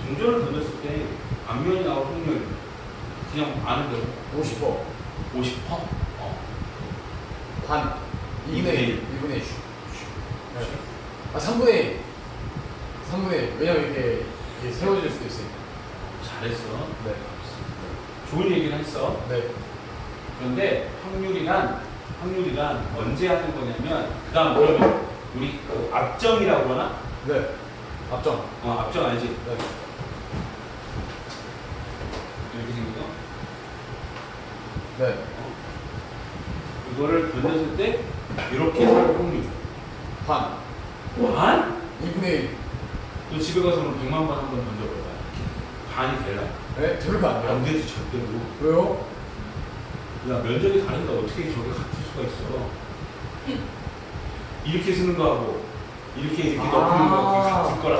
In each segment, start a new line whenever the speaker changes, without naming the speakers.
동전을 던졌을 때 앞면이 나올 확률 그냥 아는 대로
50%.
50%?
반. 2분의 1. 1분의 1.
네.
아, 3분의 1. 3분의 1. 왜냐면 이게 세워질 수도 있으니까.
잘했어.
네.
좋은 얘기를 했어.
네.
그런데 확률이란 언제 하는 거냐면 그 다음 그러면 우리 그 압정이라고 그러나?
네. 앞정.
압정 알지?
네.
이렇게 생긴 거?
네.
이거를 던졌을 때 이렇게 살 확률
반.
반?
2분의 1.
너 집에 가서는 100만 번 한번 던져봐봐. 반이 될라?
네? 저렇게 안 돼요.
안 되지 절대로.
왜요?
야 면적이 다른데 어떻게 저게 같을 수가 있어? 이렇게 쓰는 거하고 이렇게 덮는 거 그게 같을 거라.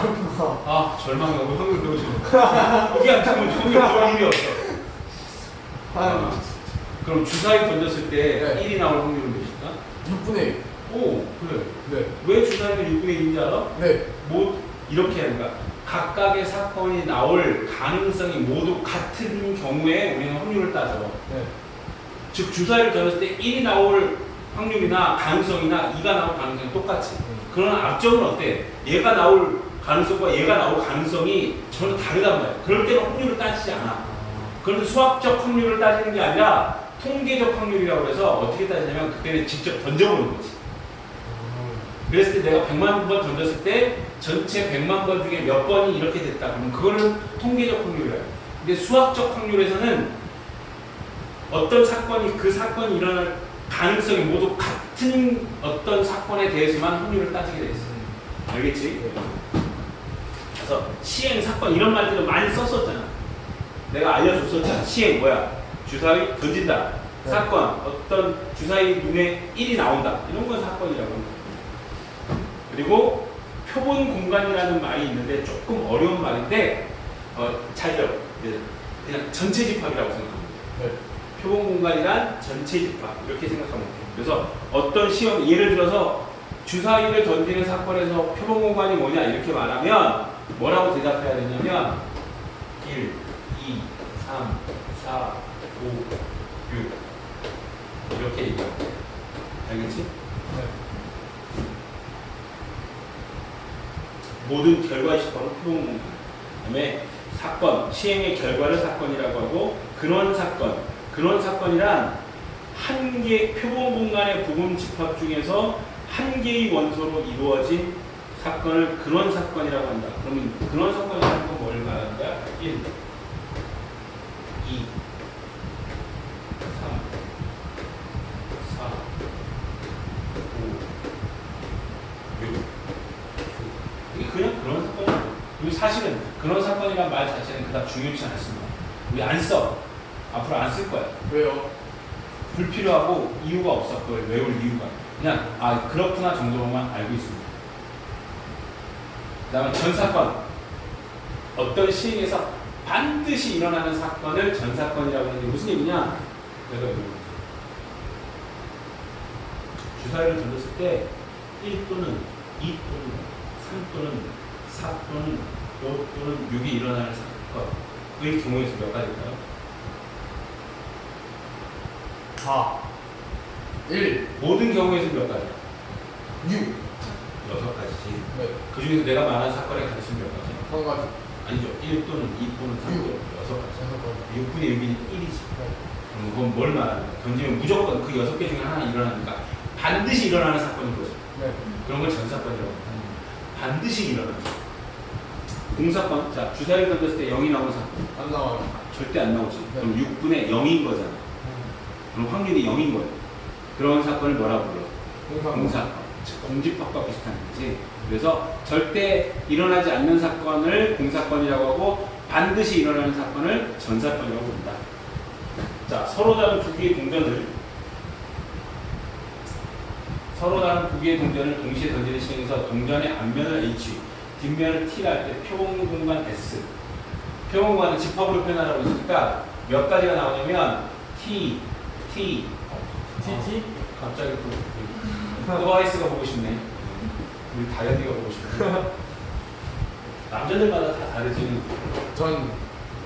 그렇구나.
절망이 너무 확률 배우시는 거. 이게 안 타면 저기 더 일이 없어. 그럼 주사위 던졌을 때
네.
1이 나올 확률은 몇일까?
6분의 1.
오 그래.
네.
왜 주사위가 6분의 1인지 알아?
네.
뭐 이렇게 하니까 각각의 사건이 나올 가능성이 모두 같은 경우에 우리는 확률을 따져.
네.
즉 주사위를 던졌을 때 1이 나올 확률이나 가능성이나 2가 나올 가능성이 똑같이. 그러나 앞정은 어때? 얘가 나올 가능성과 얘가 나올 가능성이 전혀 다르단 말이야. 그럴 때는 확률을 따지지 않아. 그런데 수학적 확률을 따지는 게 아니라 통계적 확률이라고 해서 어떻게 따지냐면 그때는 직접 던져보는 거지. 그랬을 때 내가 100만 번 던졌을 때 전체 100만 번 중에 몇 번이 이렇게 됐다. 그러면 그거는 통계적 확률이에요. 근데 수학적 확률에서는 어떤 사건이 그 사건이 일어날 가능성이 모두 같은 어떤 사건에 대해서만 확률을 따지게 돼 있어요. 알겠지? 그래서 시행 사건 이런 말들을 많이 썼었잖아. 내가 알려줬었잖아. 시행 뭐야? 주사위 던진다.
네.
사건 어떤 주사위 눈에 1이 나온다. 이런 건 사건이라고 합니다. 그리고 표본 공간이라는 말이 있는데 조금 어려운 말인데 잘 들어. 그냥 전체 집합이라고 생각합니다.
네.
표본 공간이란 전체 집합 이렇게 생각하면 돼요. 그래서 어떤 시험 예를 들어서 주사위를 던지는 사건에서 표본 공간이 뭐냐 이렇게 말하면 뭐라고 대답해야 되냐면 1, 2, 3, 4, 5, 6 이렇게 얘기하면 돼. 알겠지?
네.
모든 결과 시험은 표본 공간. 그다음에 사건, 시행의 결과를 사건이라고 하고 근원 사건이란 한 개 표본 공간의 부분 집합 중에서 한 개의 원소로 이루어진 사건을 근원 사건이라고 한다. 그러면 근원 사건이라는 건 뭘 말하는 거야? 1, 2, 3, 4, 5, 6. 이게 그냥 그런 사건이에요. 그리고 사실은 그런 사건이란 말 자체는 그다음 중요치 않습니다. 우리 안 써. 앞으로 안 쓸 거야.
왜요?
불필요하고 이유가 없어. 그걸 외울 이유가. 그냥 그렇구나 정도로만 알고 있습니다. 그 다음에 전사건. 어떤 시행에서 반드시 일어나는 사건을 전사건이라고 하는데 무슨 얘기냐? 그래서 주사위를 던졌을 때 1 또는 2 또는 3 또는 4 또는 5 또는 6이 일어나는 사건의 경우에서 몇 가지일까요?
4. 1.
모든 경우에서 몇 가지?
6.
6가지지.
네.
그 중에서 내가 말한 사건의 가능성이 몇 가지?
한 가지.
아니죠. 1 또는 2 또는 3 또는 6가지. 6분의 6이니까 1이지. 그럼 그건 뭘 말하는 거야? 던지면 무조건 그 6개 중에 하나 일어나니까 반드시 일어나는 사건인 거죠.
네.
그런 걸 전사건이라고 합니다. 반드시 일어나는 사건. 공사건. 자, 주사위를 던졌을 때 0이 나오는 사건.
안 나와요.
절대 안 나오지.
네.
그럼 6분의 0인 거잖아. 그럼 확률이 0인 거예요. 그런 사건을 뭐라고 불러? 공사건. 즉 공집합과 비슷한 거지. 그래서 절대 일어나지 않는 사건을 공사건이라고 하고 반드시 일어나는 사건을 전사건이라고 부른다. 자, 서로 다른 두 개의 동전을 동시에 던지는 시행에서 동전의 앞면을 H, 뒷면을 T라 할 때 표본 공간 S. 표본 공간은 집합으로 표현하라고 했으니까 몇 가지가 나오냐면 T. 갑자기 또 하이스가 보고 싶네. 우리 다현이가 보고 싶네. 남자들마다 다 다르지는.
전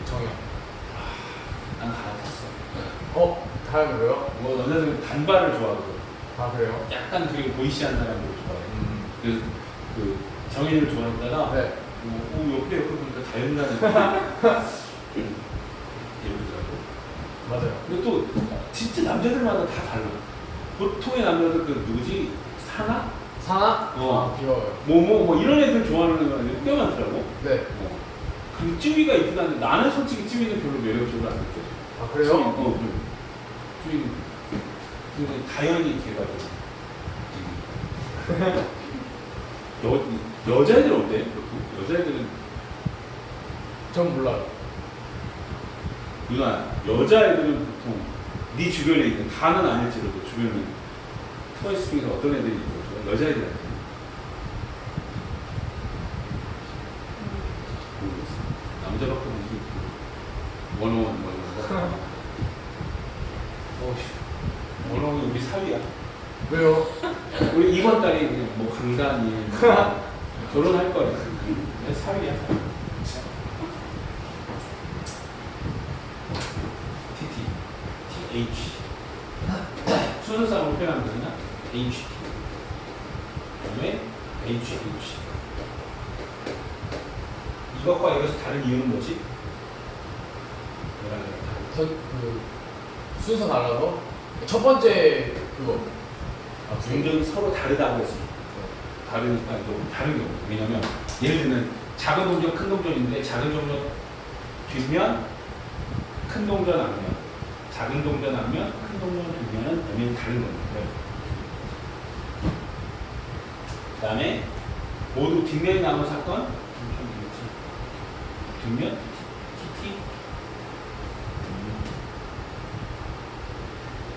정형.
난 갈아탔어.
다른 왜요?
뭐 남자들은 단발을 좋아하고
아 그래요?
약간 되게 보이시한 사람을 좋아해. 그래서 그 정인을 좋아했다가
네.
옆에 보니까 다현이라는 이러더라고.
맞아요.
근데 또 진짜 남자들마다 다 달라. 보통의 남자들 그 누구지? 사나?
사나? 귀여워요.
뭐 이런 애들 좋아하는 애들 꽤 많더라고.
네.
그 찌위가 있긴 한데 나는 솔직히 찌위는 별로 매력적으로 안 느껴.
아 그래요?
찌위. 근데 다현이 걔가지고. 여자애들 어때? 여자애들은
전 몰라요.
누나 여자애들은 보통 네 주변에 있는 다는 아닐지라도 주변에 트와이스 중에서 어떤 애들이 있고 여자애들한테 모르겠어. 남자밖에 모르겠고 원어원 원어원 우리 사위야.
왜요?
우리 이번 달에 그냥 뭐 강단이 결혼할 거야. 사위야. TT, TH. 순서상으로 표현하면 되나? HT. 그다음에 HH. 이것과 이것이 다른 이유는 뭐지?
그 순서 달라서 첫 번째 그거.
동전이 서로 다르다고 했어. 다르니까 너무 다른 경우. 왜냐면 예를 들면 작은 동전, 큰 동전인데 작은 동전 뒷면, 큰 동전 앞면, 작은 동전 앞면, 큰 동전 뒷면은 의미는 다른 겁니다. 그 다음에 모두 뒷면이 나온 사건, 뒷면, TT,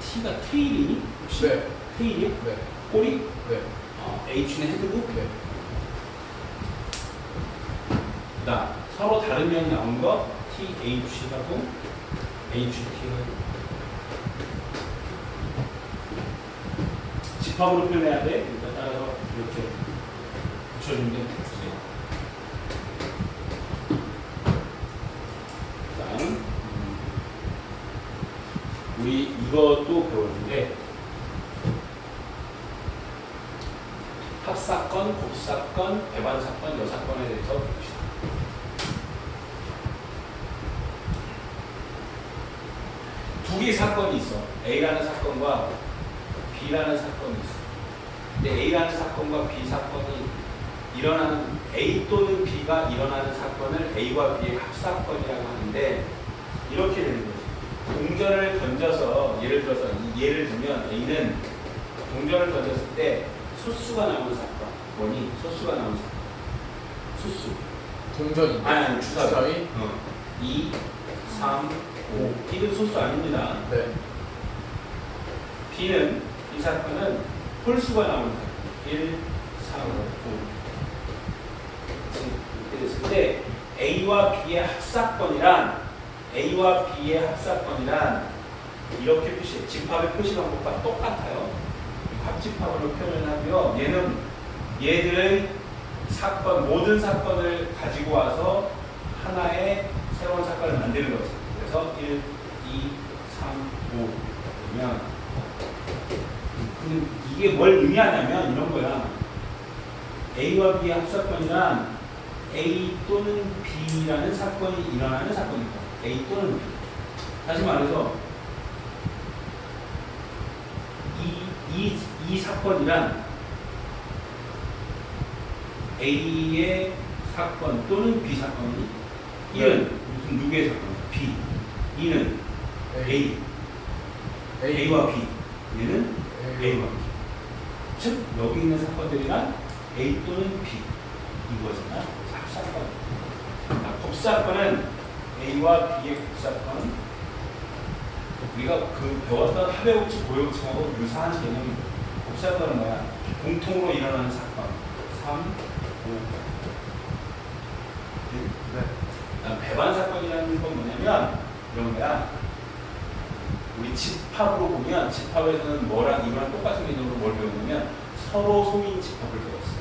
T가 테일이니? 혹시?
네.
테일이?
네.
꼬리?
네.
H는 헤드북?
네.
그다음 서로 다른 면이 나온 거 TH하고 HT하고 집합으로 표현해야 돼. 그러니까 따라서 이렇게 붙여주면 돼. 그다음 우리 이것도 배웠는데 합사건, 곱사건, 배반사건, 여사건에 대해서 봅시다. 두 개의 사건이 있어. A라는 사건과 B라는 사건이 있어. 근데 A라는 사건과 B 사건이 일어나는 A 또는 B가 일어나는 사건을 A와 B의 합사건이라고 하는데 이렇게 되는 거지. 동전을 던져서 예를 들면 A는 동전을 던졌을 때 소수가 나오는 사건. 뭐니? 소수가 나오는 사건. 소수.
동전이.
아니,
주사위.
2, 3, 5. B는 소수 아닙니다.
네.
B는, 이 사건은 홀수가 나오는 사건. 1, 3, 5. 이렇게 됐을 때 A와 B의 합사건이란 이렇게 표시해. 집합의 표시 방법과 똑같아요. 합집합으로 표현을 하고요. 얘들의 사건, 모든 사건을 가지고 와서 하나의 새로운 사건을 만드는 거죠. 그래서 1, 2, 3, 5 그러면 이게 뭘 의미하냐면 이런 거야. A와 B의 합사건이란 A 또는 B라는 사건이 일어나는 사건입니다. A 또는 B. 다시 말해서 이 사건이란 A의 사건 또는 B 사건이 1은 무슨 누구의 사건이야? B. 2는 A와 B. 얘는 A와 B. 즉 여기 있는 사건들이란 A 또는 B 이거잖아. 합사건. 곱사건은 A와 B의 곱사건. 우리가 그 배웠던 합의법칙, 고역칙하고 유사한 개념입니다. 곱사건은 뭐야? 공통으로 일어나는 사건. 3, 5. 네. 배반 사건이라는 건 뭐냐면 이런 거야. 우리 집합으로 보면 집합에서는 뭐랑 이거랑 똑같은 개념으로 뭘 배우냐면 서로 소인 집합을 배웠어요.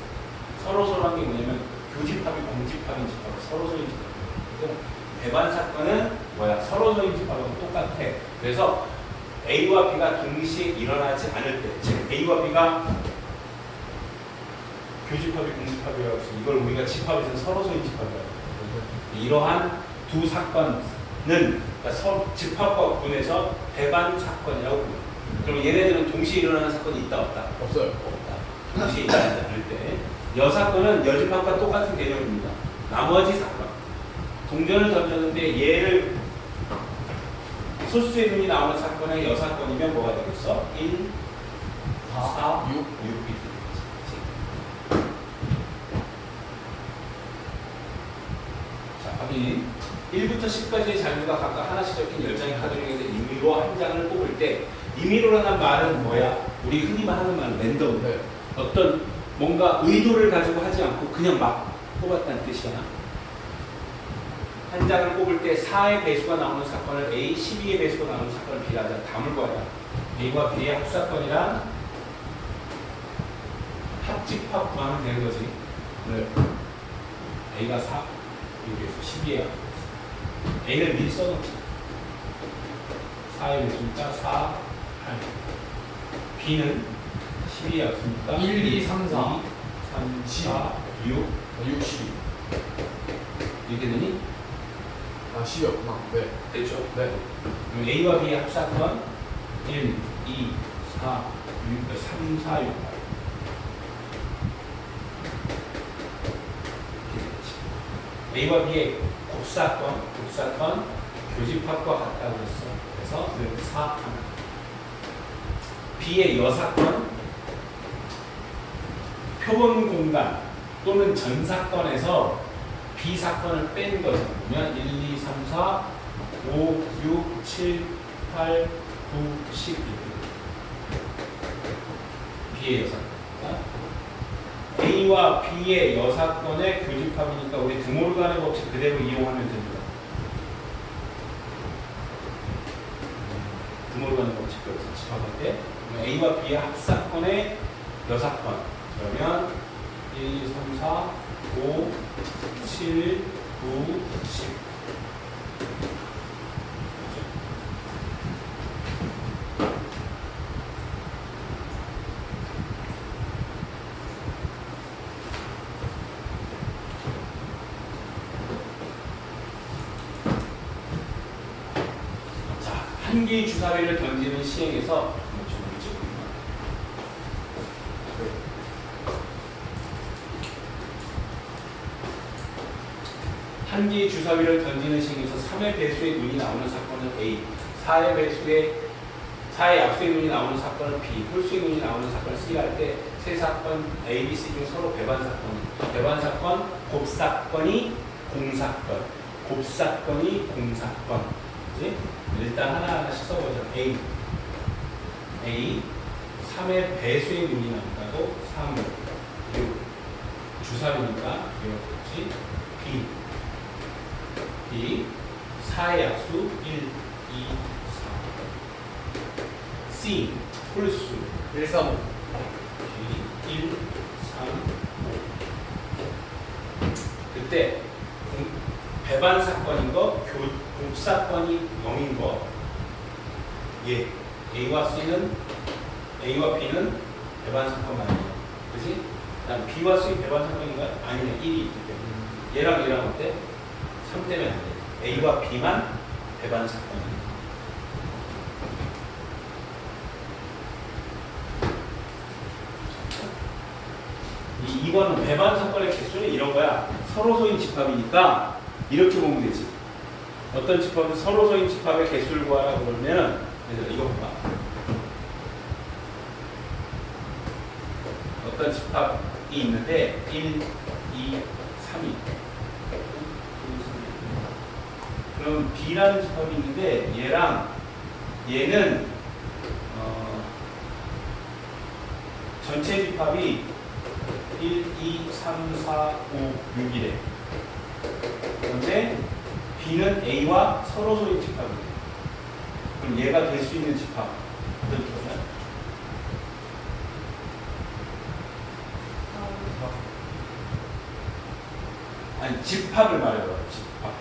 서로 소라는 게 뭐냐면 교집합이 공집합인 집합, 서로소인 집합이고 배반 사건은 뭐야? 서로소인 집합하고 똑같아. 그래서 A와 B가 동시에 일어나지 않을 때, 즉 A와 B가 교집합이 공집합이라고 해서 이걸 우리가 집합에서는 서로소인 집합이라고 해요. 이러한 두 사건은 그러니까 집합과 구분해서 배반 사건이라고 불러요. 그럼 얘네들은 동시에 일어나는 사건이 있다 없다?
없어요.
없다. 동시에 일어나지 않을 때 여사건은 여집합과 똑같은 개념입니다. 나머지 사건 동전을 던졌는데 얘를 소수의 눈이 나오는 사건의 여사건이면 뭐가 되겠어? 1, 4, 6, 6이 되겠지. 자, 확인. 1부터 10까지의 자료가 각각 하나씩 적힌 10장의 카드 중에서 임의로 한 장을 뽑을 때 임의로라는 말은 뭐야? 우리 흔히 하는 말은 랜덤.
네.
어떤 뭔가 의도를 가지고 하지 않고 그냥 막 뽑았다는 뜻이야. 한 장을 뽑을 때 4의 배수가 나오는 사건을 A, 12의 배수가 나오는 사건을 B라 하자. 담을 거야. A와 B의 합사건이랑 합집합 구하면 되는 거지.
네.
A가 4, B의 배수 12예요. A를 미리 써놓자. 4의 배수니까 4, 8. B는 12였으니까
1, 2, 3, 4.
3, 4, 6,
60.
이렇게 되니?
아, 10이었구나. 네.
됐죠?
네.
그럼 A와 B의 합사건 1, 2, 4, 6, 3, 4, 6, 8. A와 B의 곱사건 교집합과 같다고 했어. 그래서 4 하나. B의 여사건 표본 공간 또는 전사건에서 B 사건을 뺀 거죠. 그러면 1, 2, 3, 4, 5, 6, 7, 8, 9, 10 이렇게 B의 여사건. A와 B의 여사건의 교집합이니까 우리 드모르간의 법칙 그대로 이용하면 됩니다. 드모르간의 법칙 그래서 집합할 때 A와 B의 합사건의 여사건 그러면 1, 2, 3, 4, 5, 7, 9, 10 한 개의 주사위를 던지는 시행에서 한 개의 주사위를 던지는 시행에서 3의 배수의 눈이 나오는 사건은 A, 4의 약수의 눈이 나오는 사건은 B, 홀수의 눈이 나오는 사건을 C가 할 때 세 사건 A, B, C 중 서로 배반 사건, 배반 사건, 곱사건이 공사건, 곱사건이 공사건. 그치? 일단 하나하나씩 써보자. A 3의 배수의 눈이 나온다고 3, 6 주사위니까 이렇게 B 4의 약수 1, 2, 4 C 홀수
1, 3, 5.
B 1, 3, 5 그때 배반 사건인 거, 곱사건이 0인 거. 예. A와 B는 배반 사건만 아니에요. 그지? 그다음 B와 C 배반 사건인가? 아니네. 1이 있기 때문에. 얘랑 어때? 3 때문에 안 돼. A와 B만 배반 사건이에요. 이거는 배반 사건의 개수는 이런 거야. 서로소인 집합이니까 이렇게 보면 되지. 어떤 집합은 서로소인 집합의 개수를 구하라 그러면 그래서 이거 봐봐. 어떤 집합이 있는데 1, 2, 3이 그럼 B라는 집합이 있는데 얘는 전체 집합이 1, 2, 3, 4, 5, 6이래. 그런데 B는 A와 서로소인 집합이래. 그럼 얘가 될 수 있는 집합. 어떻게 보면? 집합을 말해요. 집합.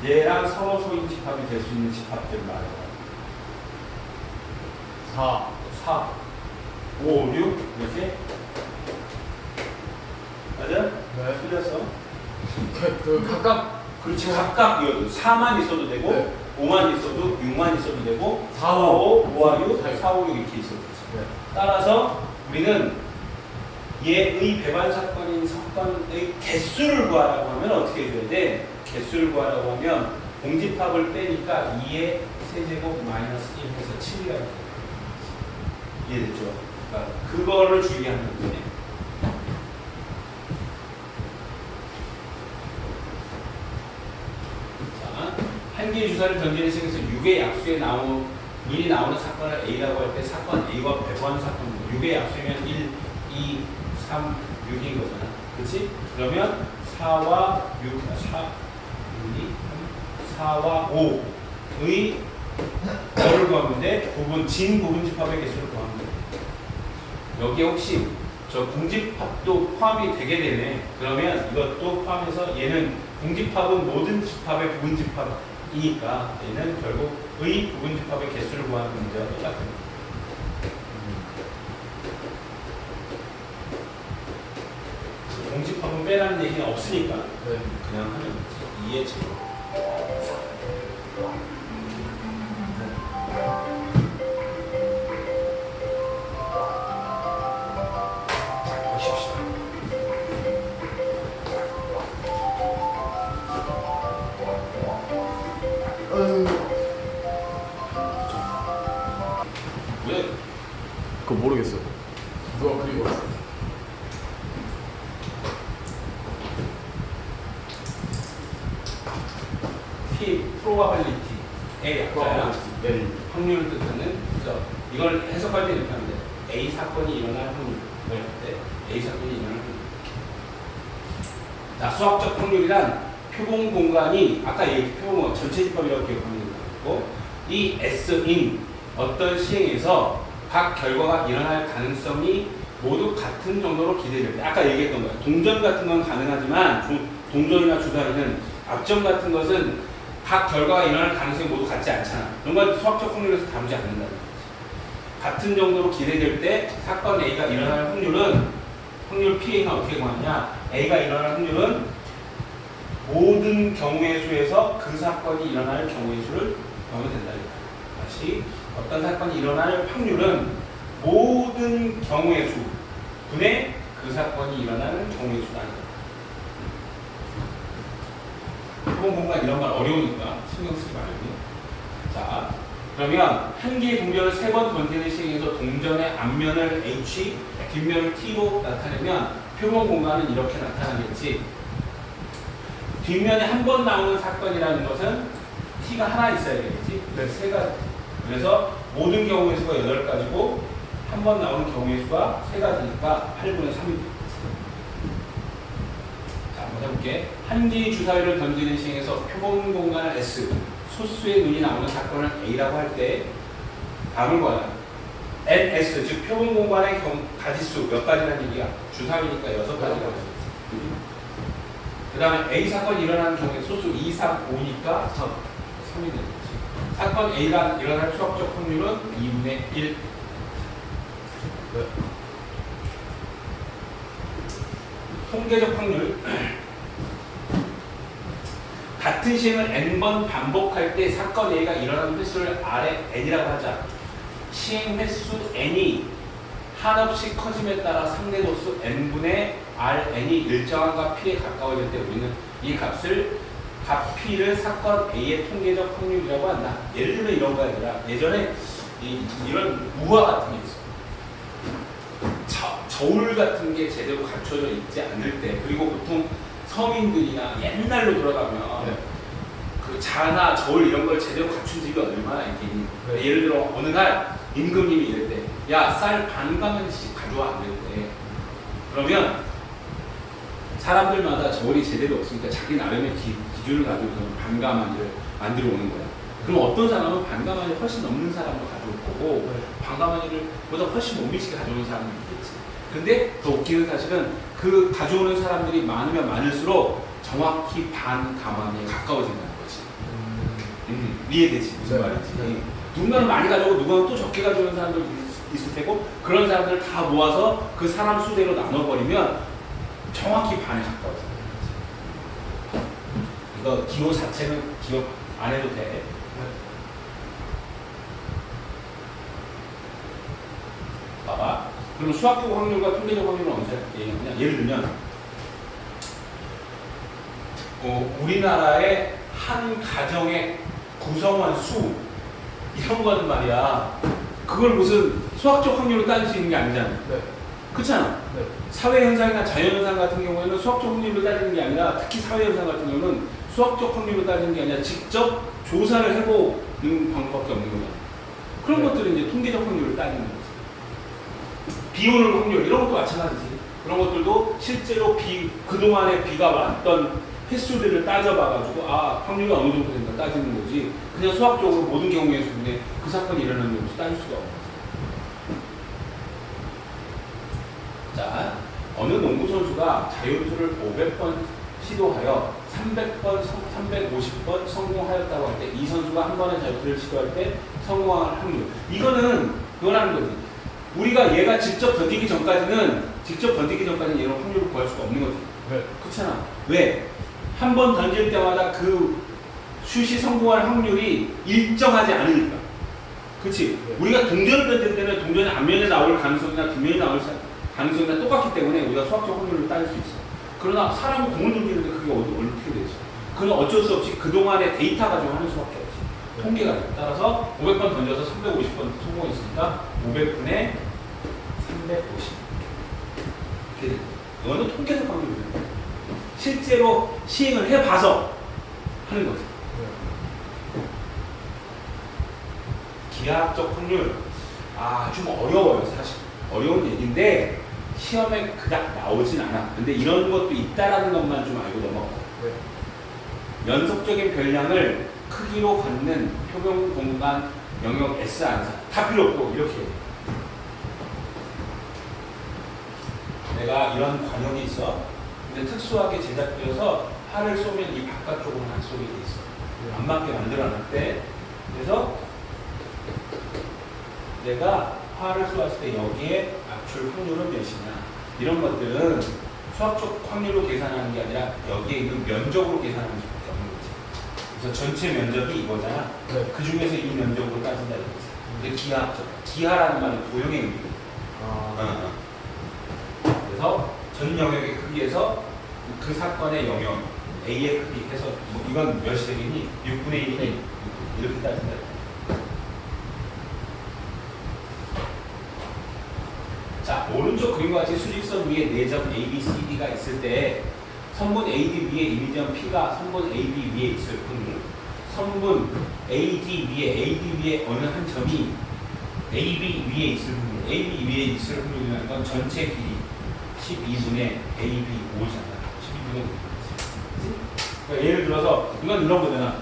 얘랑 서로 소인 집합이 될 수 있는 집합들을 말해요.
4.
4, 5, 6 이렇게. 맞아?
네.
틀렸어?
그 각각
그렇지. 각각 이어도 4만 있어도 되고
네.
5만 있어도 6만 있어도 되고
4, 5,
5와 6, 4, 5, 6 이렇게 있어도 되지.
네.
따라서 우리는 얘의 배반 사건인 사건의 개수를 구하라고 하면 어떻게 해줘야 돼? 개수를 구하라고 하면 공집합을 빼니까 2의 세제곱 마이너스 1 해서 7이라고 돼. 이해됐죠? 그러니까 그거를 주의하는 거네. 자, 한 개의 주사를 던지는 식에서 6의 약수에 문이 나오는 사건을 A라고 할 때 사건 A와 배분 사건 6의 약수면 1, 2, 3, 6인 거잖아. 그렇지? 그러면 4와 6, 4, 6, 4와 5의 뭐를 구하면 돼? 진 부분 집합의 개수를 구하면 돼. 여기에 혹시 저 공집합도 포함이 되게 되네. 그러면 이것도 포함해서 얘는 공집합은 모든 집합의 부분 집합이니까 얘는 결국 의 부분 집합의 개수를 구하는 문제와 똑같은 거예요. 공집합은 빼라는 얘기는 없으니까
네.
그냥 하면 되지. 이해 지금. 왜?
그거 모르겠어. 누가 그리고 왔어?
P probability의 약자야.
네.
확률을 뜻하는. 그래서 이걸 해석할 때 이렇게 하면 돼. A 사건이 일어날 확률. 할 때 A 사건이 일어날 확률. 자, 수학적 확률이란 표본 공간이 아까 얘기 표본 공간 전체 집합이라고 기억하면 되고 이 S인 어떤 시행에서 각 결과가 일어날 가능성이 모두 같은 정도로 기대될 때 아까 얘기했던 거야. 동전 같은 건 가능하지만 동전이나 주사위는 앞점 같은 것은 각 결과가 일어날 가능성이 모두 같지 않잖아. 그런 건 수학적 확률에서 다루지 않는다는 거지. 같은 정도로 기대될 때 사건 A가 일어날 확률 P는 어떻게 구하냐? A가 일어날 확률은 모든 경우의 수에서 그 사건이 일어날 경우의 수를 구하면 된다. 다시 어떤 사건이 일어날 확률은 모든 경우의 수 분의 그 사건이 일어나는 경우의 수가 아니다. 표본 공간 이런 말 어려우니까 신경 쓰지 말고. 자, 그러면 한 개의 동전을 3번 던지는 시행에서 동전의 앞면을 H, 뒷면을 T로 나타내면 표본 공간은 이렇게 나타나겠지. 뒷면에 한 번 나오는 사건이라는 것은 T가 하나 있어야 되겠지. 그래서 3가지. 그래서 모든 경우의 수가 8가지고 한 번 나오는 경우의 수가 3가지니까 8분의 3이 되겠지. 자, 한번 해볼게. 한 개의 주사위를 던지는 시행에서 표본 공간을 S, 소수의 눈이 나오는 사건을 A라고 할 때 다음을 구하라. NS, 즉 표본 공간의 가지수 몇 가지라는 얘기야? 주사위니까 6가지라고 하지. 그 다음에 A 사건이 일어나는 경우에 소수 2, 3, 5니까 3이 되겠지. 사건 A가 일어날 수학적 확률은 2분의 1.
네.
통계적 확률. 같은 시행을 n번 반복할 때 사건 A가 일어나는 횟수를 R의 n이라고 하자. 시행 횟수 n이 한없이 커짐에 따라 상대도수 n분의 Rn이 일정한 값 P에 가까워질 때 우리는 이 값을 값 P를 사건 A의 통계적 확률이라고 한다. 예를 들면 이런 거야. 얘들아. 예전에 이런 우화 같은 게 있어. 저울 같은 게 제대로 갖춰져 있지 않을 때, 그리고 보통 서민들이나 옛날로 돌아가면
네.
그 자나 저울 이런 걸 제대로 갖춘 집이 얼마나 있겠니?
네.
예를 들어 어느 날 임금님이 이랬대. 야, 쌀 반 가면씩 가져와 안 됐대. 그러면 사람들마다 저울이 제대로 없으니까 자기 나름의 기준을 가지고 반가마니를 만들어 오는 거야. 그럼 어떤 사람은 반가마니를 훨씬 넘는 사람도 가져올 거고
네.
반가마니를 보다 훨씬 못 미치게 가져오는 사람도 있겠지. 근데 더 웃기는 사실은 그 가져오는 사람들이 많으면 많을수록 정확히 반가망에 가까워진다는 거지. 이해되지? 무슨
네.
말인지.
네.
누군가는 많이 가져오고 누군가는 또 적게 가져오는 사람들 있을 테고 그런 사람들을 다 모아서 그 사람 수대로 나눠버리면 정확히 반에 가까워진다는 거지. 이거 기호 자체는 기억 안 해도 돼. 봐봐. 그럼 수학적 확률과 통계적 확률은 언제 얘기하냐? 예를 들면 우리나라의 한 가정의 구성원 수 이런 거는 말이야. 그걸 무슨 수학적 확률로 따질 수 있는 게 아니잖아.
네.
그렇잖아.
네.
사회현상이나 자연현상 같은 경우에는 수학적 확률로 따지는 게 아니라 특히 사회현상 같은 경우는 수학적 확률로 따지는 게 아니라 직접 조사를 해보는 방법밖에 없는 거잖아. 그런
네.
것들은 이제 통계적 확률을 따지는 거지. 비 오는 확률 이런 것도 마찬가지지. 그런 것들도 실제로 그동안에 비가 왔던 횟수들을 따져봐가지고 확률이 어느 정도 된다 따지는 거지. 그냥 수학적으로 모든 경우의 수준에 그 사건이 일어나는 것을 따질 수가 없는 거지. 자, 어느 농구 선수가 자유투를 500번 시도하여 300번, 350번 성공하였다고 할 때 이 선수가 한 번의 자유투를 시도할 때 성공할 확률. 이거는 그거라는 거지. 우리가 얘가 직접 던지기 전까지는 이런 확률을 구할 수가 없는 거지.
네.
그렇잖아. 왜? 한 번 던질 때마다 그 슛이 성공할 확률이 일정하지 않으니까. 그치?
네.
우리가 동전을 던질 때는 동전이 앞면에 나올 가능성이나 뒷면에 나올 가능성이나 똑같기 때문에 우리가 수학적 확률을 따질 수 있어. 그러나 사람은 공을 던지는데 그게 어떻게 되지? 그건 어쩔 수 없이 그동안의 데이터 가지고 하는 수밖에 없지.
네.
통계가. 따라서 500번 던져서 350번 성공했으니까 500분의 350. 이렇게 됩니다. 이거는 통계적 확률입니다. 실제로 시행을 해봐서 하는 거죠. 기하학적 확률. 좀 어려워요, 사실. 어려운 얘기인데 시험에 그닥 나오진 않아. 근데 이런 것도 있다라는 것만 좀 알고 넘어가요.
네.
연속적인 별량을 크기로 갖는 표본 공간 영역 S 안사. 다 필요 없고 이렇게. 내가 이런 관역이 있어. 근데 특수하게 제작되어서 활을 쏘면 이 바깥쪽으로는 안 쏘게 돼 있어. 안 맞게 만들어놨대. 그래서 내가 활을 쏘았을 때 여기에 맞출 확률은 몇이냐. 이런 것들은 수학적 확률로 계산하는 게 아니라 여기에 있는 면적으로 계산하는 수밖에 없는 거지. 그래서 전체 면적이 이거잖아.
네.
그 중에서 이 면적으로 따진다는 거지. 근데 기하학적. 기하라는 말은 도형의 의미예요. 그래서 전 영역의 크기에서 그 사건의 영역 A의 크기 해서 이건 몇이 되겠니? 6분의 1이니 이렇게 따진다. 자, 오른쪽 그림과 같이 수직선 위에 4점 A, B, C, D가 있을 때 선분 AD 위에 이미지점 P가 선분 AB 위에 있을 확률, 선분 AD 위에 어느 한 점이 AB 위에 있을 확률, AB 위에 있을 확률이라는 건 전체 길이 12분의 AB 5잖아. 12분의 5. 그러니까 예를 들어서 이건 이런 거잖아.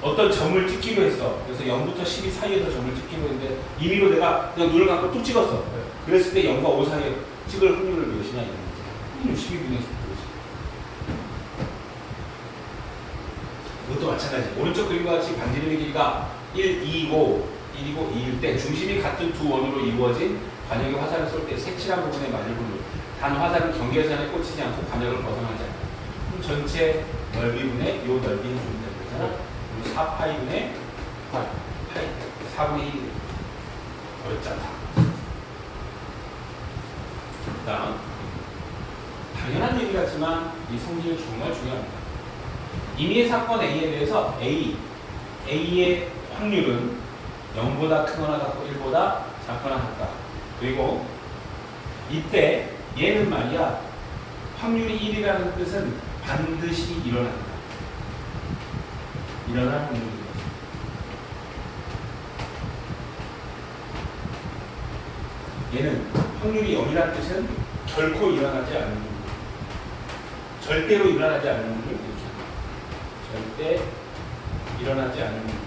어떤 점을 찍기로 했어. 그래서 0부터 12 사이에서 점을 찍기로 했는데 임의로 내가 그냥 눈을 감고 뚝 찍었어.
네.
그랬을 때 0과 5 사이에 찍을 확률을 몇이냐 이런 거지. 12분의 10. 이것도 마찬가지. 오른쪽 그림과 같이 반지름의 길이가 1이고 2일 때 중심이 같은 두 원으로 이루어진 관역의 화살을 쏠 때 색칠한 부분에 맞을 확률. 단 화살은 경계선에 꽂히지 않고 관역을 벗어나지 않아. 그럼 전체 넓이분의 이 넓이는 준다는 거잖아. 4파이분의 8, 4분의 1. 어렵지 않다. 다음. 당연한 얘기 같지만 이 성질은 정말 중요합니다. 임의의 사건 A에 대해서 A의 확률은 0보다 크거나 같고 1보다 작거나 같다. 그리고 이때 얘는 말이야. 확률이 1이라는 뜻은 반드시 일어난다. 일어날 확률입니다. 얘는 확률이 0이라는 뜻은 결코 일어나지 않는 확률. 절대로 일어나지 않는 확률. 이렇게. 절대 일어나지 않는 확률.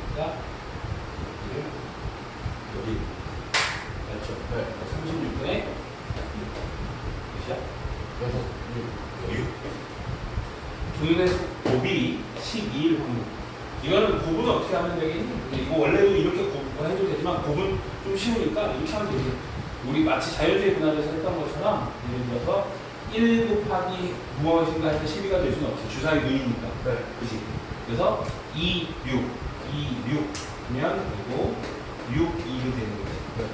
자, 여기 맞죠?
네.
36분에 몇이야?
6.
6. 두 눈의 곱이 12일 확률. 이거는 곱은 어떻게 하면 되겠니? 이거 원래도 이렇게 곱해도 되지만 곱은 좀 쉬우니까 이렇게 하면 되지. 우리 마치 자연주의 분할에서 했던 것처럼 예를 들어서 1 곱하기 무엇인가 해서 12가 될 수는 없지. 주사위 눈이니까.
네.
그치? 그래서 2, 6, 2, 6 하면 그리고 6, 2로 되는 거지.
네.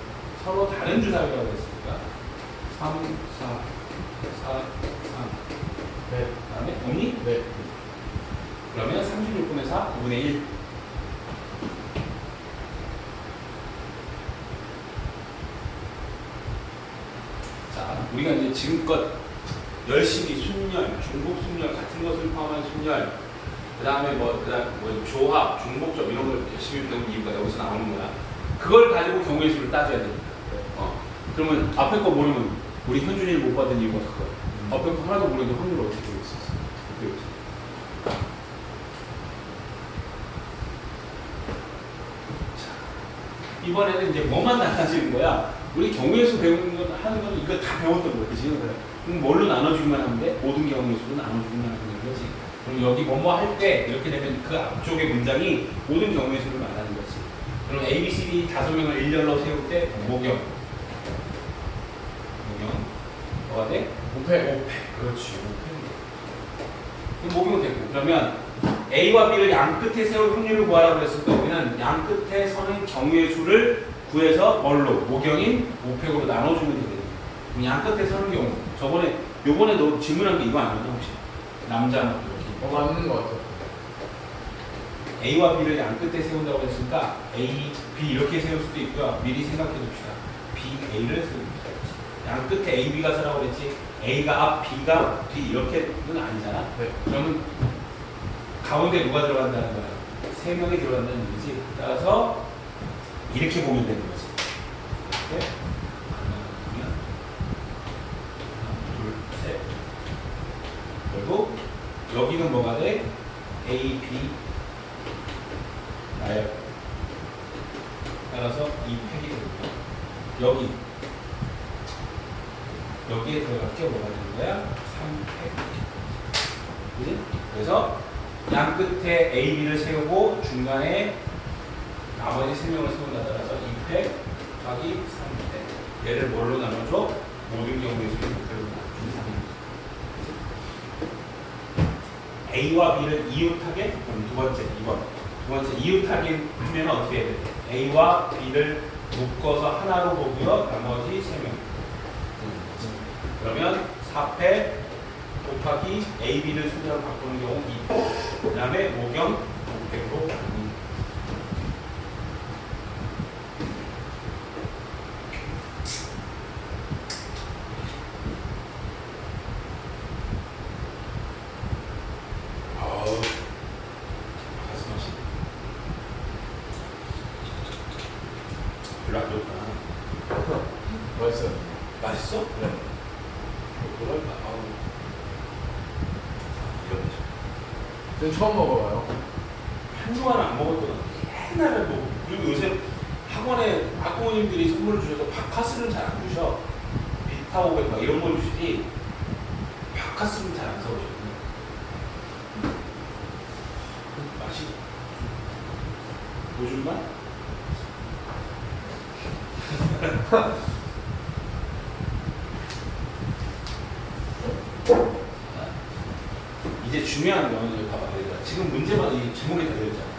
서로 다른 주사위라고 했으니까 3, 4, 4, 3.
네.
그 다음에 없니?
네.
그러면 36분의 4, 9분의 1. 자, 우리가 이제 지금껏 열심히 순열, 중복 순열 같은 것을 포함한 순열, 그 다음에 뭐 조합, 중복점 이런 걸 열심히 배운 이유가 여기서 나오는 거야. 그걸 가지고 경우의 수를 따져야 됩니다. 그러면 앞에 거 모르면 우리 현준이를 못 받은 이유가 그거야. 앞에 거 하나도 모르는데 확률을 어떻게 배울 수 있어? 이번에는 이제 뭐만 달라지는 거야? 우리 경우의 수 배우는 건 하는 건 이거 다 배웠던 거야, 그지? 그럼 뭘로 나눠주기만 하면 돼? 모든 경우의 수로 나눠주기만 하는 거지. 그럼 여기 뭐뭐 할 때 이렇게 되면 그 앞쪽의 문장이 모든 경우의 수를 말하는 거지. 그럼 A, B, C, D 5명을 일렬로 세울 때 모경. 뭐가 돼?
5패.
5패. 그렇지. 5패. 모경은 됐고. 그러면 A와 B를 양 끝에 세울 확률을 구하라고 했을 때 우리는 양 끝에 서는 경우의 수를 구해서 뭘로? 모경인 5팩으로 나눠주면 되거든요. 그럼 양 끝에 서는 경우. 요번에 너 질문한 게 이거 아니었나 혹시? 남자는 이렇게.
맞는 것 같아요.
A와 B를 양 끝에 세운다고 했으니까 A, B 이렇게 세울 수도 있고요. 미리 생각해 둡시다. B, A를 세웁니다. 양 끝에 A, B가 서라고 그랬지. A가 앞, B가 뒤 이렇게는 아니잖아.
네.
그러면 가운데 누가 들어간다는 거야? 3명이 들어간다는 얘기지. 따라서 이렇게 보면 되는 거지. 이렇게 하나, 둘, 셋. 그리고 여기는 뭐가 돼? A, B 나열. 따라서 이 팩이 되고요. 여기에 들어갈 게 뭐가 되는 거야? 3팩. 그지? 그래서 양 끝에 A, B를 세우고 중간에 나머지 3명을 세운다. 따라서 2팩 곱하기 3팩. 얘를 뭘로 나눠줘? 모든 경우의 수를 목표로 나눠준 3인. A와 B를 이웃하게, 그럼 두 번째 이웃하게 하면 어떻게 해야 돼? A와 B를 묶어서 하나로 보고요. 나머지 3명. 그러면 4패 곱하기 A, B를 순서로 바꾸는 경우 2패. 그 다음에 모경 5패로 바꾸는. 가슴 맛이 별로 안 좋구나.
맛있어요.
맛있어?
네.
뭐랄까?
전 처음 먹어봐요.
한동안 안 먹었던 옛날에 뭐 그리고 요새 학원에 학부모님들이 선물을 주셔서 바카스는 잘 안 주셔. 비타오백 막 이런 걸 주시지 바카스는 잘 안 사오셨거든요. 맛이 요즘 맛? 이제 중요한 건 여기 봐봐. 지금 문제만 이 제목에 달려있잖아.